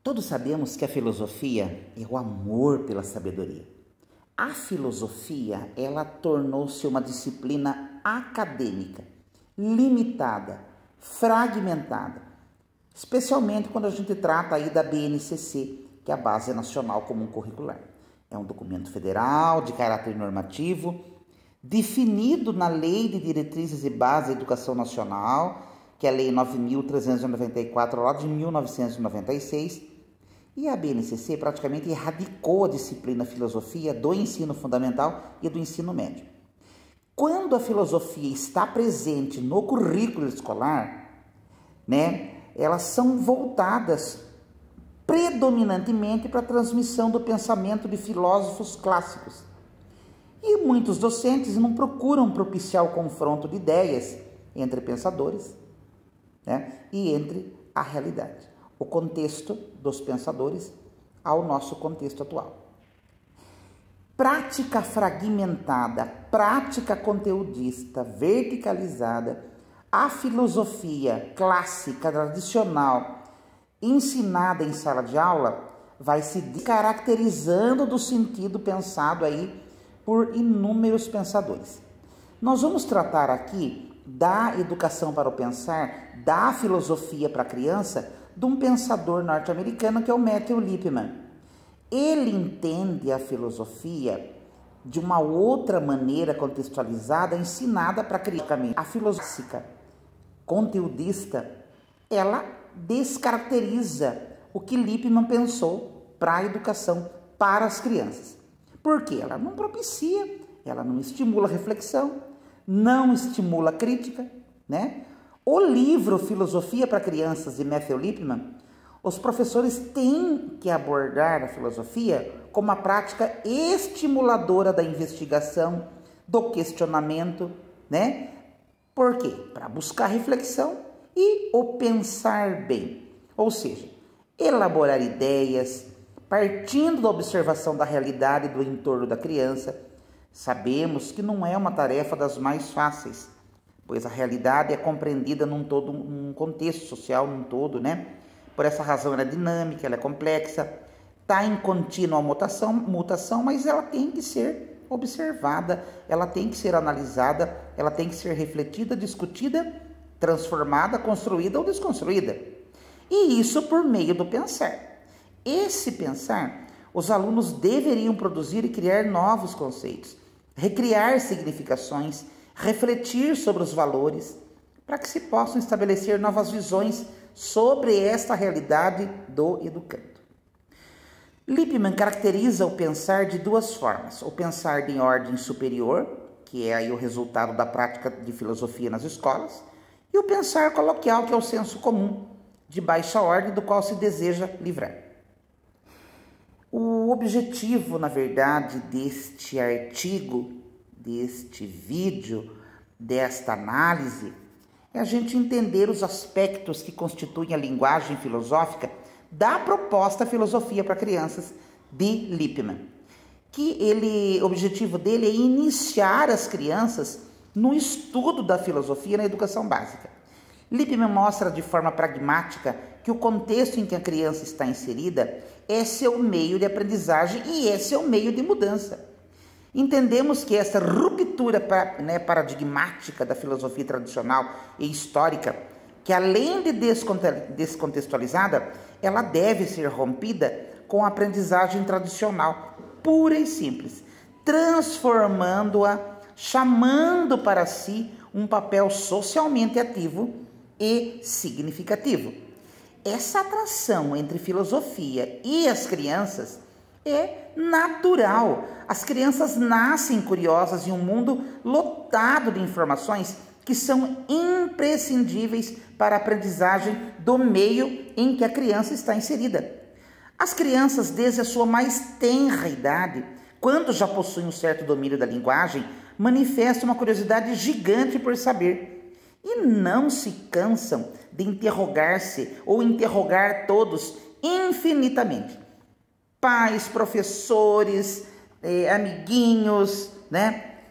Todos sabemos que a filosofia é o amor pela sabedoria. A filosofia, ela tornou-se uma disciplina acadêmica, limitada, fragmentada, especialmente quando a gente trata aí da BNCC, que é a Base Nacional Comum Curricular. É um documento federal de caráter normativo, definido na Lei de Diretrizes e Bases da Educação Nacional, que é a Lei 9.394, lá de 1996, e a BNCC praticamente erradicou a disciplina filosofia do ensino fundamental e do ensino médio. Quando a filosofia está presente no currículo escolar, elas são voltadas predominantemente para a transmissão do pensamento de filósofos clássicos. E muitos docentes não procuram propiciar o confronto de ideias entre pensadores, e entre a realidade, o contexto dos pensadores ao nosso contexto atual. Prática fragmentada, prática conteudista, verticalizada, a filosofia clássica, tradicional, ensinada em sala de aula, vai se caracterizando do sentido pensado aí por inúmeros pensadores. Nós vamos tratar aqui da educação para o pensar, da filosofia para a criança, de um pensador norte-americano que é o Matthew Lipman. Ele entende a filosofia de uma outra maneira contextualizada, ensinada para a criança. A filosofia conteudista, ela descaracteriza o que Lipman pensou para a educação para as crianças. Por quê? Ela não propicia, ela não estimula a reflexão, não estimula a crítica, O livro Filosofia para Crianças, de Matthew Lipman, os professores têm que abordar a filosofia como uma prática estimuladora da investigação, do questionamento, Por quê? Para buscar reflexão e o pensar bem, ou seja, elaborar ideias, partindo da observação da realidade do entorno da criança. Sabemos que não é uma tarefa das mais fáceis, pois a realidade é compreendida num contexto social, num todo, Por essa razão ela é dinâmica, ela é complexa, está em contínua mutação, mas ela tem que ser observada, ela tem que ser analisada, ela tem que ser refletida, discutida, transformada, construída ou desconstruída. E isso por meio do pensar. Esse pensar, os alunos deveriam produzir e criar novos conceitos, recriar significações, refletir sobre os valores, para que se possam estabelecer novas visões sobre esta realidade do educando. Lipman caracteriza o pensar de duas formas: o pensar em ordem superior, que é aí o resultado da prática de filosofia nas escolas, e o pensar coloquial, que é o senso comum, de baixa ordem, do qual se deseja livrar. O objetivo, na verdade, deste artigo, deste vídeo, desta análise, é a gente entender os aspectos que constituem a linguagem filosófica da proposta Filosofia para Crianças, de Lipman. O objetivo dele é iniciar as crianças no estudo da filosofia na educação básica. Lipman mostra de forma pragmática que o contexto em que a criança está inserida é seu meio de aprendizagem e é seu meio de mudança. Entendemos que essa ruptura paradigmática da filosofia tradicional e histórica, que além de descontextualizada, ela deve ser rompida com a aprendizagem tradicional, pura e simples, transformando-a, chamando para si um papel socialmente ativo e significativo. Essa atração entre filosofia e as crianças é natural. As crianças nascem curiosas em um mundo lotado de informações que são imprescindíveis para a aprendizagem do meio em que a criança está inserida. As crianças, desde a sua mais tenra idade, quando já possuem um certo domínio da linguagem, manifestam uma curiosidade gigante por saber e não se cansam de interrogar-se ou interrogar todos infinitamente. Pais, professores, amiguinhos,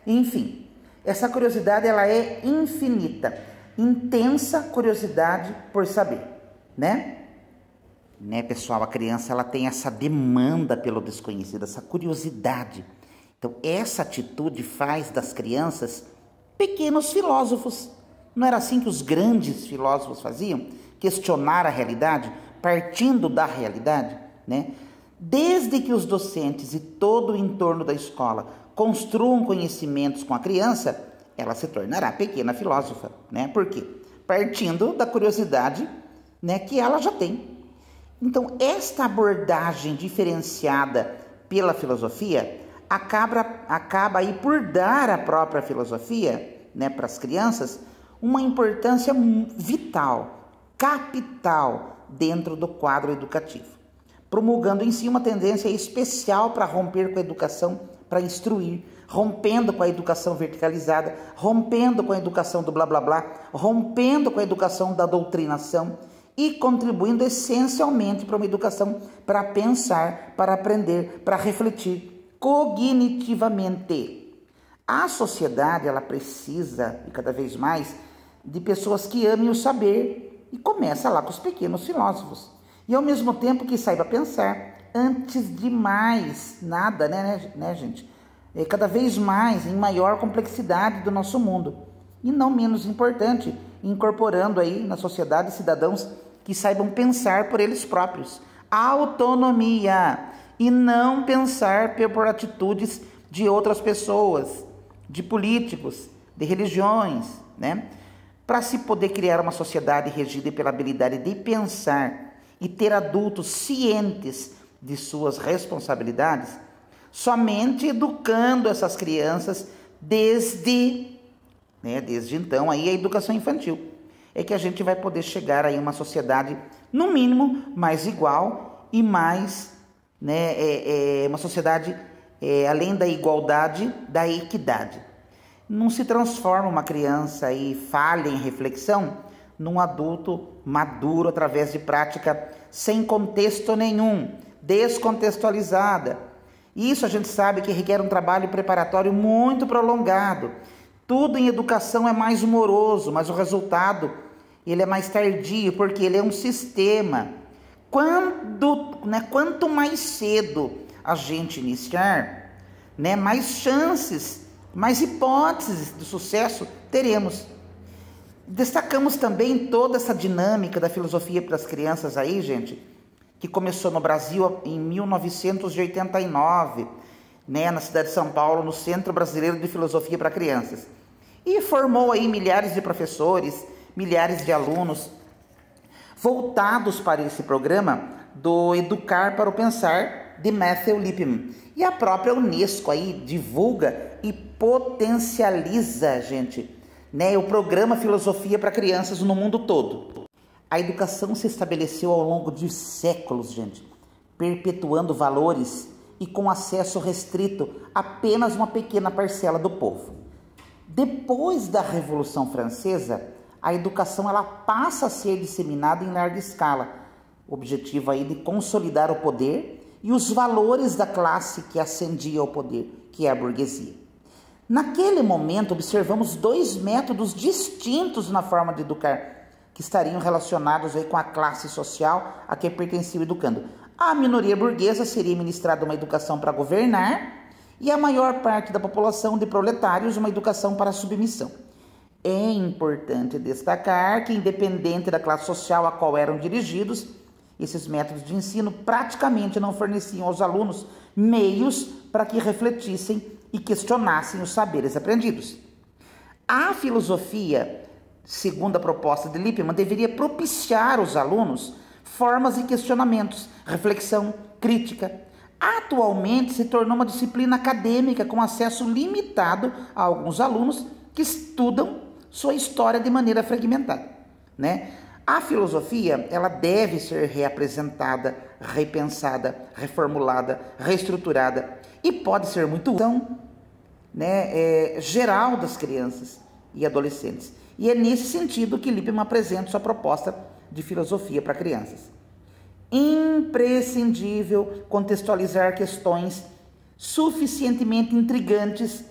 Enfim, essa curiosidade ela é infinita, intensa curiosidade por saber, né, pessoal? A criança ela tem essa demanda pelo desconhecido, essa curiosidade. Então, essa atitude faz das crianças pequenos filósofos. Não era assim que os grandes filósofos faziam? Questionar a realidade, partindo da realidade, né? Desde que os docentes e todo o entorno da escola construam conhecimentos com a criança, ela se tornará pequena filósofa, né? Por quê? Partindo da curiosidade, né, que ela já tem. Então, esta abordagem diferenciada pela filosofia acaba aí por dar à própria filosofia, né, para as crianças, uma importância vital, capital dentro do quadro educativo, promulgando em si uma tendência especial para romper com a educação, para instruir, rompendo com a educação verticalizada, rompendo com a educação do blá blá blá, rompendo com a educação da doutrinação e contribuindo essencialmente para uma educação para pensar, para aprender, para refletir cognitivamente. A sociedade, ela precisa, e cada vez mais, de pessoas que amem o saber, e começa lá com os pequenos filósofos. E ao mesmo tempo que saiba pensar, antes de mais nada, né, gente? Cada vez mais, em maior complexidade do nosso mundo. E não menos importante, incorporando aí na sociedade cidadãos que saibam pensar por eles próprios. Autonomia, e não pensar por atitudes de outras pessoas, de políticos, de religiões, né? Para se poder criar uma sociedade regida pela habilidade de pensar e ter adultos cientes de suas responsabilidades, somente educando essas crianças desde então aí a educação infantil, é que a gente vai poder chegar aí a uma sociedade, no mínimo, mais igual e mais, uma sociedade além da igualdade, da equidade. Não se transforma uma criança aí falha em reflexão num adulto maduro através de prática sem contexto nenhum, descontextualizada. Isso a gente sabe que requer um trabalho preparatório muito prolongado. Tudo em educação é mais moroso, mas o resultado ele é mais tardio, porque ele é um sistema. Quanto mais cedo a gente iniciar, mais chances, mais hipóteses de sucesso teremos. Destacamos também toda essa dinâmica da filosofia para as crianças aí, gente, que começou no Brasil em 1989, na cidade de São Paulo, no Centro Brasileiro de Filosofia para Crianças. E formou aí milhares de professores, milhares de alunos, voltados para esse programa do Educar para o Pensar, de Matthew Lipman. E a própria Unesco aí divulga e potencializa, gente, o programa Filosofia para Crianças no mundo todo. A educação se estabeleceu ao longo de séculos, gente, perpetuando valores e com acesso restrito a apenas uma pequena parcela do povo. Depois da Revolução Francesa, a educação ela passa a ser disseminada em larga escala, o objetivo aí de consolidar o poder e os valores da classe que ascendia ao poder, que é a burguesia. Naquele momento, observamos dois métodos distintos na forma de educar, que estariam relacionados aí com a classe social a que pertencia o educando. A minoria burguesa seria ministrada uma educação para governar e a maior parte da população de proletários uma educação para submissão. É importante destacar que, independente da classe social a qual eram dirigidos, esses métodos de ensino praticamente não forneciam aos alunos meios para que refletissem e questionassem os saberes aprendidos. A filosofia, segundo a proposta de Lippmann, deveria propiciar aos alunos formas de questionamentos, reflexão, crítica. Atualmente se tornou uma disciplina acadêmica com acesso limitado a alguns alunos que estudam sua história de maneira fragmentada, A filosofia, ela deve ser reapresentada, repensada, reformulada, reestruturada e pode ser muito útil, geral das crianças e adolescentes. E é nesse sentido que Lippmann apresenta sua proposta de filosofia para crianças. Imprescindível contextualizar questões suficientemente intrigantes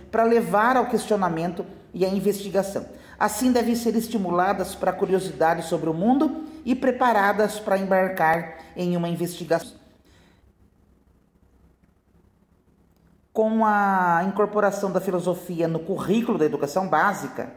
para levar ao questionamento e à investigação. Assim, devem ser estimuladas para a curiosidade sobre o mundo e preparadas para embarcar em uma investigação. Com a incorporação da filosofia no currículo da educação básica,